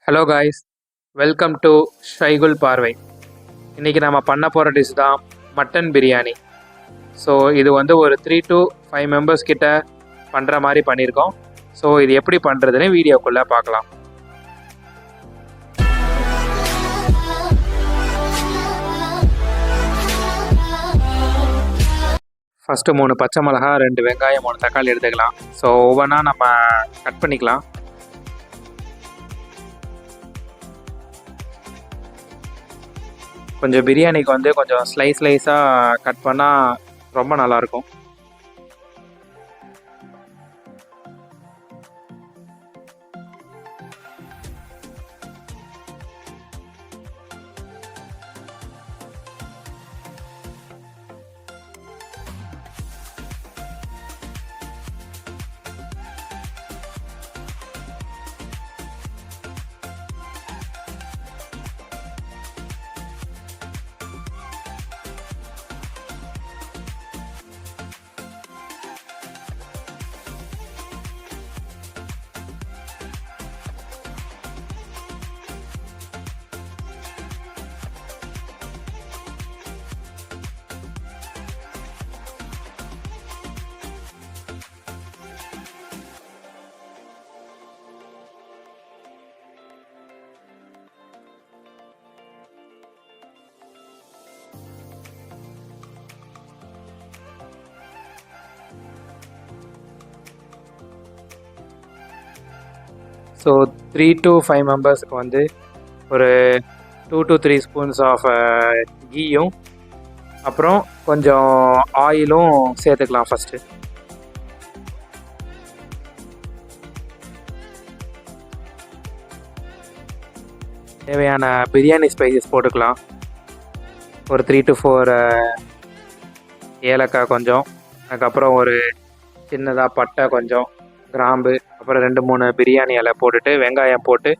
Hello guys, welcome to ஷைகுல் பார்வை. இன்றைக்கி நம்ம பண்ண போகிற டிஷ் தான் மட்டன் பிரியாணி. ஸோ இது வந்து ஒரு 3 to 5 மெம்பர்ஸ் கிட்ட பண்ணுற மாதிரி பண்ணியிருக்கோம். ஸோ இது எப்படி பண்ணுறதுன்னு வீடியோக்குள்ளே பார்க்கலாம். ஃபஸ்ட்டு 3 பச்சை மிளகா, 2 வெங்காயம், 3 தக்காளி எடுத்துக்கலாம். ஸோ ஒவ்வொன்றா நம்ம கட் பண்ணிக்கலாம். கொஞ்சம் பிரியாணிக்கு வந்து கொஞ்சம் ஸ்லைஸாக கட் பண்ணால் ரொம்ப நல்லாயிருக்கும். ஸோ 3 to 5 மெம்பர்ஸுக்கு வந்து ஒரு 2 to 3 ஸ்பூன்ஸ் ஆஃப் கீயும் அப்புறம் கொஞ்சம் ஆயிலும் சேர்த்துக்கலாம். ஃபஸ்ட்டு தேவையான பிரியாணி ஸ்பைசஸ் போட்டுக்கலாம். ஒரு 3 to 4 ஏலக்காய் கொஞ்சம், அதுக்கப்புறம் ஒரு சின்னதாக பட்டை கொஞ்சம், கிராம்பு, அப்புறம் 2-3 பிரியாணி இலை போட்டுட்டு வெங்காயம் போட்டு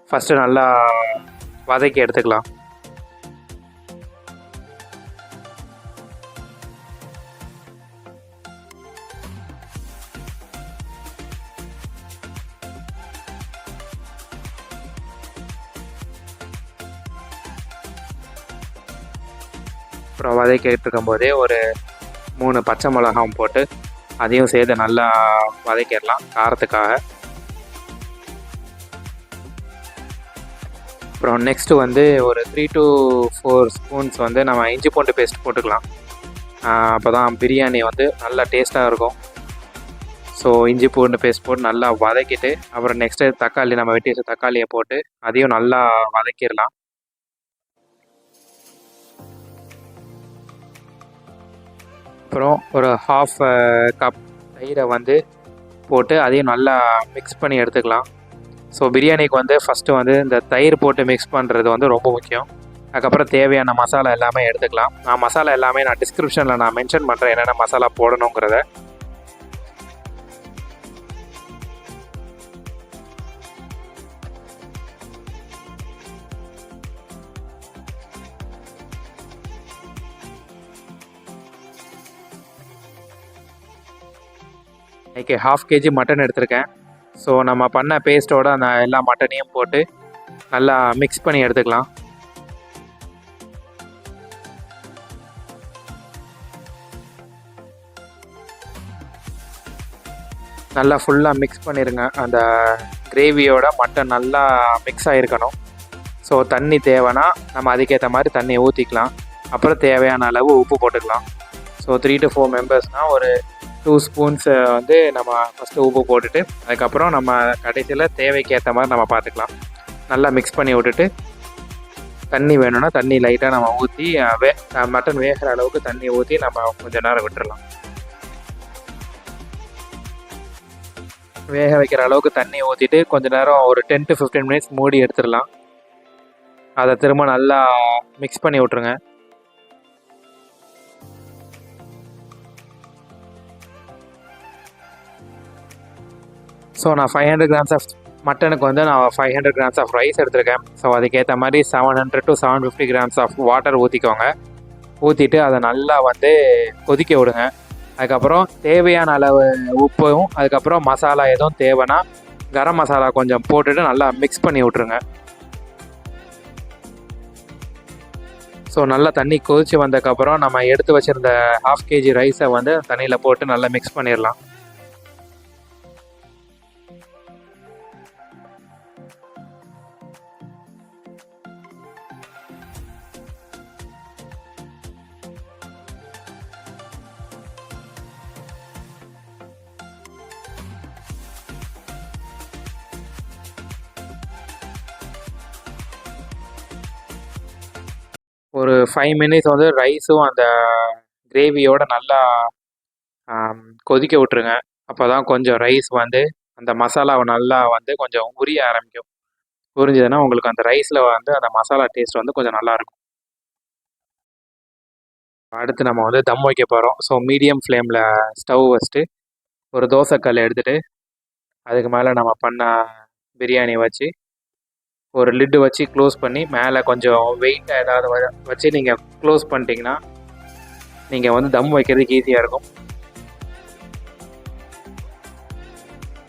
ஃபஸ்ட்டு நல்லா வதக்கி எடுத்துக்கலாம். அப்புறம் வதக்கிட்டு இருக்கும்போதே ஒரு 3 பச்சை மிளகாவும் போட்டு அதையும் சேர்த்து நல்லா வதக்கிடலாம் காரத்துக்காக. அப்புறம் நெக்ஸ்ட்டு வந்து ஒரு 3 to 4 ஸ்பூன்ஸ் வந்து நம்ம இஞ்சி பூண்டு பேஸ்ட் போட்டுக்கலாம். அப்போ தான் பிரியாணி வந்து நல்லா டேஸ்ட்டாக இருக்கும். ஸோ இஞ்சி பூண்டு பேஸ்ட் போட்டு நல்லா வதக்கிட்டு அப்புறம் நெக்ஸ்ட்டு தக்காளி, நம்ம வெட்டி வச்ச தக்காளியை போட்டு அதையும் நல்லா வதக்கிடலாம். அப்புறம் ஒரு 1/2 கப் தயிரை வந்து போட்டு அதையும் நல்லா மிக்ஸ் பண்ணி எடுத்துக்கலாம். ஸோ பிரியாணிக்கு வந்து ஃபஸ்ட்டு வந்து இந்த தயிர் போட்டு மிக்ஸ் பண்ணுறது வந்து ரொம்ப முக்கியம். அதுக்கப்புறம் தேவையான மசாலா எல்லாமே எடுத்துக்கலாம். மசாலா எல்லாமே நான் டிஸ்கிரிப்ஷனில் நான் மென்ஷன் பண்ணுறேன் என்னென்ன மசாலா போடணுங்கிறத. இன்றைக்கி 1/2 kg மட்டன் எடுத்திருக்கேன். ஸோ நம்ம பண்ண பேஸ்ட்டோட அந்த எல்லா மட்டனையும் போட்டு நல்லா மிக்ஸ் பண்ணி எடுத்துக்கலாம். நல்லா ஃபுல்லாக மிக்ஸ் பண்ணிடுங்க. அந்த கிரேவியோட மட்டன் நல்லா மிக்ஸ் ஆகிருக்கணும். ஸோ தண்ணி தேவைன்னா நம்ம அதுக்கேற்ற மாதிரி தண்ணியை ஊற்றிக்கலாம். அப்புறம் தேவையான அளவு உப்பு போட்டுக்கலாம். ஸோ 3 to 4 மெம்பர்ஸ்னால் ஒரு 2 ஸ்பூன்ஸ் வந்து நம்ம ஃபஸ்ட்டு உப்பு போட்டுட்டு அதுக்கப்புறம் நம்ம கடைசியில் தேவைக்கு ஏற்ற மாதிரி நம்ம பார்த்துக்கலாம். நல்லா மிக்ஸ் பண்ணி விட்டுட்டு தண்ணி வேணும்னா தண்ணி லைட்டாக நம்ம ஊற்றி மட்டன் வேகிற அளவுக்கு தண்ணி ஊற்றி நம்ம கொஞ்சம் நேரம் விட்டுடலாம். வேக வைக்கிற அளவுக்கு தண்ணி ஊற்றிட்டு கொஞ்சம் நேரம் ஒரு 10 to 15 மினிட்ஸ் மூடி எடுத்துடலாம். அதை திரும்ப நல்லா மிக்ஸ் பண்ணி விட்ருங்க. ஸோ நான் 500 grams ஆஃப் மட்டனுக்கு வந்து நான் 500 grams ஆஃப் ரைஸ் எடுத்திருக்கேன். ஸோ அதுக்கேற்ற மாதிரி 700 to 750 grams ஆஃப் வாட்டர் ஊற்றிக்கோங்க. ஊற்றிட்டு அதை நல்லா வந்து கொதிக்க விடுங்க. அதுக்கப்புறம் தேவையான அளவு உப்பும் அதுக்கப்புறம் மசாலா எதுவும் தேவைன்னா கரம் மசாலா கொஞ்சம் போட்டுட்டு நல்லா மிக்ஸ் பண்ணி விட்ருங்க. ஸோ நல்லா தண்ணி கொதித்து வந்ததுக்கப்புறம் நம்ம எடுத்து வச்சுருந்த 1/2 kg ரைஸை வந்து தண்ணியில் போட்டு நல்லா மிக்ஸ் பண்ணிடலாம். ஒரு 5 மினிட்ஸ் வந்து ரைஸும் அந்த கிரேவியோட நல்லா கொதிக்க விட்ருங்க. அப்போ தான் கொஞ்சம் ரைஸ் வந்து அந்த மசாலாவை நல்லா வந்து கொஞ்சம் உரிய ஆரம்பிக்கும். உறிஞ்சதுன்னா உங்களுக்கு அந்த ரைஸில் வந்து அந்த மசாலா டேஸ்ட் வந்து கொஞ்சம் நல்லாயிருக்கும். அடுத்து நம்ம வந்து தம் வைக்க போகிறோம். ஸோ மீடியம் ஃப்ளேமில் ஸ்டவ் வச்சுட்டு ஒரு தோசைக்கல் எடுத்துகிட்டு அதுக்கு மேலே நம்ம பண்ண பிரியாணி வச்சு ஒரு லிட்டு வச்சு க்ளோஸ் பண்ணி மேலே கொஞ்சம் வெயிட்டாக ஏதாவது வச்சு நீங்கள் க்ளோஸ் பண்ணிட்டீங்கன்னா நீங்கள் வந்து தம் வைக்கிறதுக்கு ஈஸியாக இருக்கும்.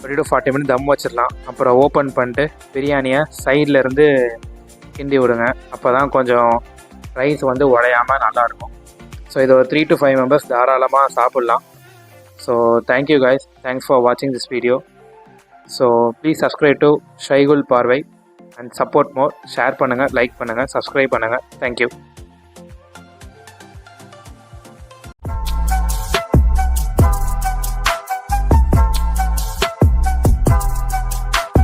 30 to 40 மினிட் தம் வச்சிடலாம். அப்புறம் ஓப்பன் பண்ணிட்டு பிரியாணியை சைடில் இருந்து கிண்டி விடுங்க. அப்போ தான் கொஞ்சம் ரைஸ் வந்து உடையாமல் நல்லாயிருக்கும். ஸோ இது ஒரு 3 to 5 மெம்பர்ஸ் தாராளமாக சாப்பிட்லாம். So thank you guys, thanks for வாட்சிங் this video. So please subscribe to ஷைகுல் பார்வை அண்ட் சப்போர்ட் மோர். ஷேர் பண்ணுங்கள், லைக் பண்ணுங்கள், சப்ஸ்கிரைப் பண்ணுங்கள். தேங்க்யூ.